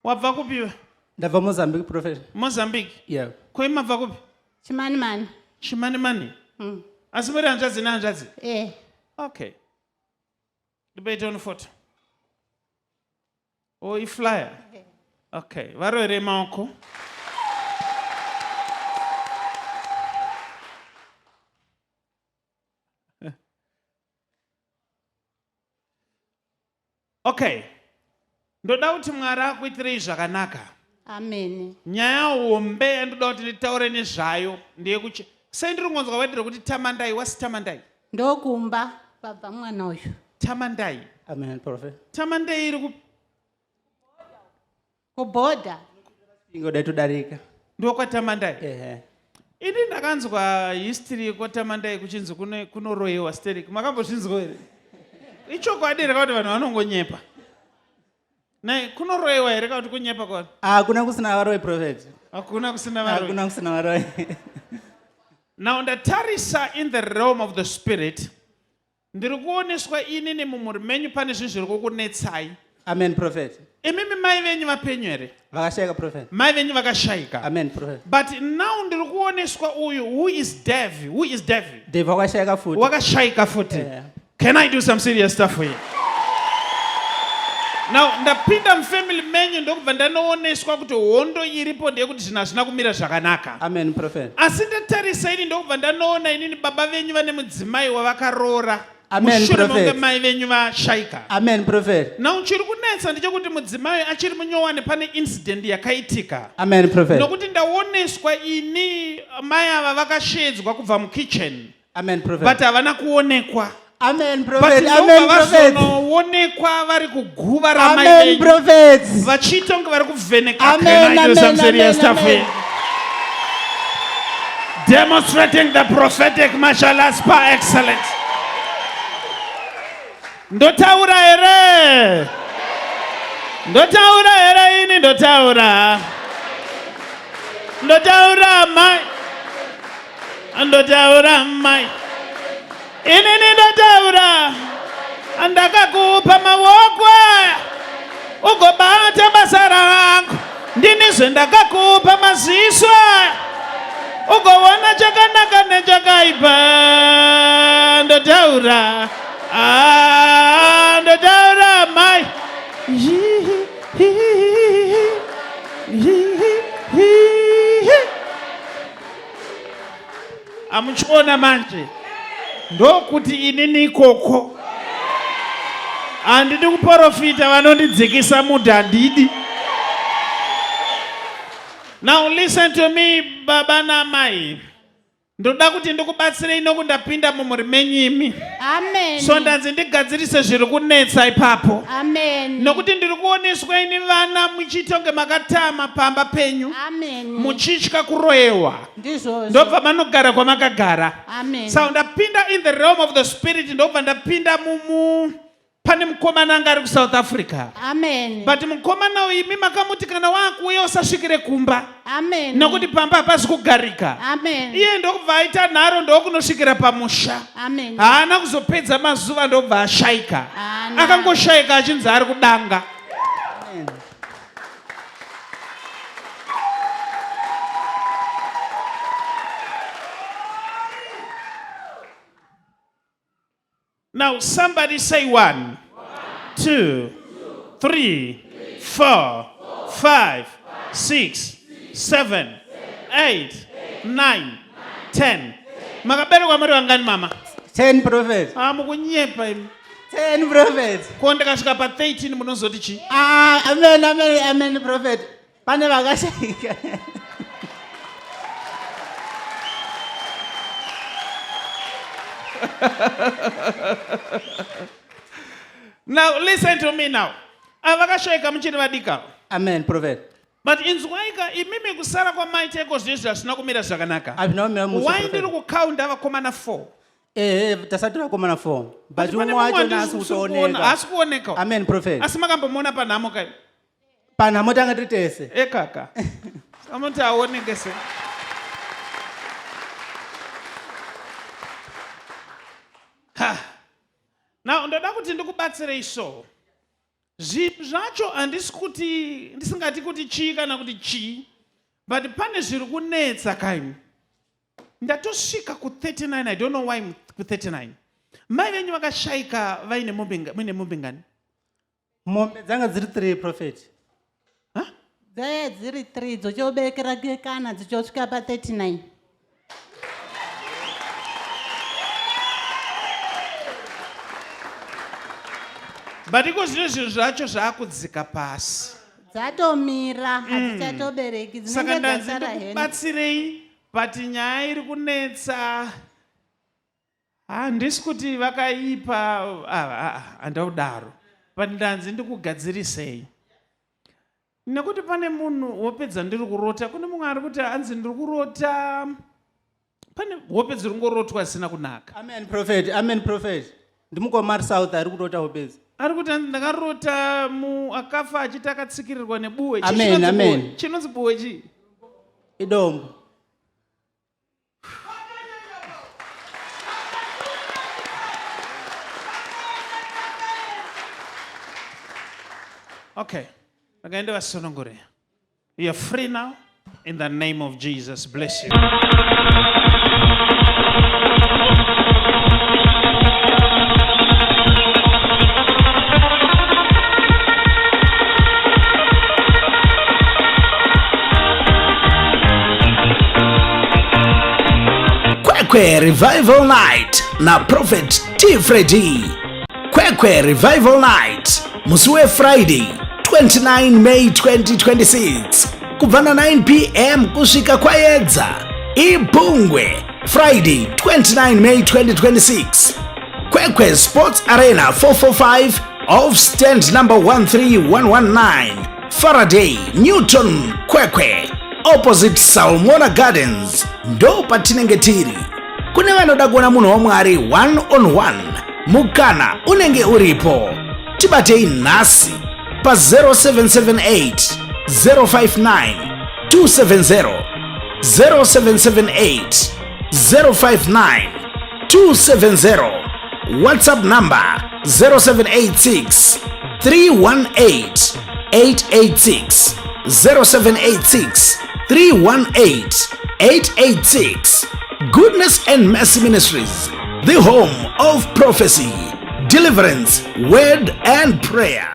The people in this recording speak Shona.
Wabva kupi? Ndabva Mozambique, Prophet. Mozambique? Yeah. Kwema bva kupi? Chimanimani. Chimanimani? Asi muri hanzvadzi nehanzvadzi? Okay. Debate on photo. Oh, flyer. Okay. Varore maoko. Okay. Ndoda kuti Mwari akuitirei zvakanaka. Amen. Nyaya hombe yandoda kuti nditaure nezvayo ndeyekuti sei ndiri kungonzwa vaitira kuti Tamandai. Wasi Tamandai? Ndokumba baba mwana uyu. Tamandai. Amen, Prophet. Tamandai iri Kuboda. Ingoda tudarika. Ndokwa Tamandai. Ini ndakanzwa history kwaTamandai kuchinzi kunoroyewa Sterling. Makambozvinzwa here? Ichokwadi here kuti vanhu vanongonyepa. Nai kunoroyewa here kuti kunyepa kwani? Hakuna kusina varoyi, Prophet. Hakuna kusina varoyi. Hakuna kusina varoyi. Now ndatarisa in the realm of the spirit. Ndiri kuoneswa inini mumuri menyu pane zvinhu zviri kukunetsai. Amen, Prophet. Imimi mai venyu vapenyu here? Vakashayika, Prophet. Mai venyu vakashayika. Amen, Prophet. But now ndiri kuoneswa uyu who is Devi. Who is Devi? Devi wakashayika futi. Wakashayika futi. Can I do some serious stuff for you? Now ndapinda mufamily menyu ndokubva ndanooneswa kuti hondo iripo ndeyekuti zvinhu hazvina kumira zvakanaka. Amen, Prophet. Asi ndatarisa ini ndokubva ndanoona inini baba venyu vane mudzimai wavakaroora. Amen, Prophet. Mai venyu vashayika. Amen, Prophet. Now chiri kunetsa ndechekuti mudzimai achiri munyowani pane incident yakaitika. Amen, Prophet. Nokuti ndaoneswa ini mai ava vakashedzwa kubva mukitchen. Amen, Prophet. But havana kuonekwa. Amen, Prophet. But Amen, Prophet. vazonoonekwa vari kuguva ramai Amen, venyu. Prophet. Vachiita kunge vari kuvheneka. Amen, Can I do some serious stuff amen. here? Demonstrating the prophetic martial arts par excellence. Ndotaura here. Ndotaura here ini ndotaura. Ndotaura mai. Ndotaura mai. Inini ndotaura. Andakakupa maoko. Ugobata basa rangu. Ndinizve ndakakupa maziso. Ugoona chakanaka nechakaipa. Ndotaura. Ndotaura mai. Amuchiona manje. Ndokuti inini ikoko. Handidi kuprofita vanondidzikisa mudhu handidi. Now listen to me baba namai. Ndoda kuti ndikubatsirei nokundapinda mumuri menyimi. Amen. So ndanzi ndigadzirise zviri kunetsa ipapo. Amen. Nokuti ndiri kuoneswa ini vana muchiita kunge makatama pamba penyu. Amen. Muchitya kuroyewa. Ndizvozvo. Ndobva manogara kwamakagara. Amen. So ndapinda in the realm of the spirit ndobva ndapinda pane mukomana anga ari kuSouth Africa. Amen. But mukomana uyu imi makamuti kana wakuuya usasvikire kumba. Amen. Nokuti pamba hapazi kugarika. Amen. Iye ndokubva aita nharo ndokunosvikira pamusha. Amen. Haana kuzopedza mazuva ndobva ashayika. Akangoshayika achinzi ari kudanga. Amen. Now somebody say 1, 2, 3, 4, 5, 6, 7, 8, 9, 10. Makaberekwa muri vangani mama? 10, Prophet. Mukunyepa imi. 10, Prophet. Ko ndikasvika pa 13 munozoti chi? Amen, amen, amen, Prophet. Pane vakashayika. Now listen to me now. Avakashayika muchiri vadika. Amen, Prophet. But inzwaika imimi kusara kwa maite eko zvinhu zvisina kumira zvakanaka. Why ndiri kukaunda vakomana 4? Tasati vakomana 4. But Pane umwe wacho mumwe nasi kutooneka. Hasi kuoneka. Amen, Prophet. Asi makambomuona panhamo kai? Panhamo tanga tiri tese. Ekaka. Samuti aoneke se. Now ndoda kuti ndikubatsirei so. zvinhu zvacho ndisingati kuti chi kana kuti chi, but pane zviri kunetsa kaini. Ndatosvika ku 39, I don't know why I'm ku 39. Mai venyu vakashaika vaine mombe ngani? Mombe dzanga dziri 3 prophet. dzaiva dziri 3 dzochobekera kana dzichosvika pa 39. But iko zvino zvinhu zvacho zvaakudzika pasi. Dzatomira hadzichatobereki Saka dzinenge ndanzi dzasara heni. ndikubatsirei pati nyaya iri kunetsa. Handisi kuti vakaipa, handaudaro. But ndanzi ndikugadzirisei. Nekuti pane munhu wopedza ndiri kurota, kune mumwe ari kuti anzi ndiri kurota. Pane hope dziri kungorotwa zvisina kunaka. Amen prophet, amen prophet. Ndimukoma South ari kurota hopezi. Ari kuti ndakarota akafa achiti akatsikirirwa nebuwe. Amen, amen. Chinonzi buwe chii? Idombo. Okay. Again, you're free now. In the name of Jesus. Bless you. Kwekwe Revival Night na Prophet T. Freddy. Kwekwe Revival Night musi weFriday 29 May 2026 kubva na 9 p.m. kusvika kwaedza iBhungwe. Friday 29 May 2026 Kwekwe Sports Arena 445 off stand number 13119 Faraday Newton Kwekwe opposite Salmona Gardens ndo patinenge tiri. Kune vanoda kuona munhu waMwari 1-on-1 mukana unenge uripo. Tibatei nhasi pa 0778 059 270 0778 059 270 WhatsApp number 0786 318 886 0786 318 886. Goodness and Mercy Ministries, the home of prophecy, deliverance, word and prayer.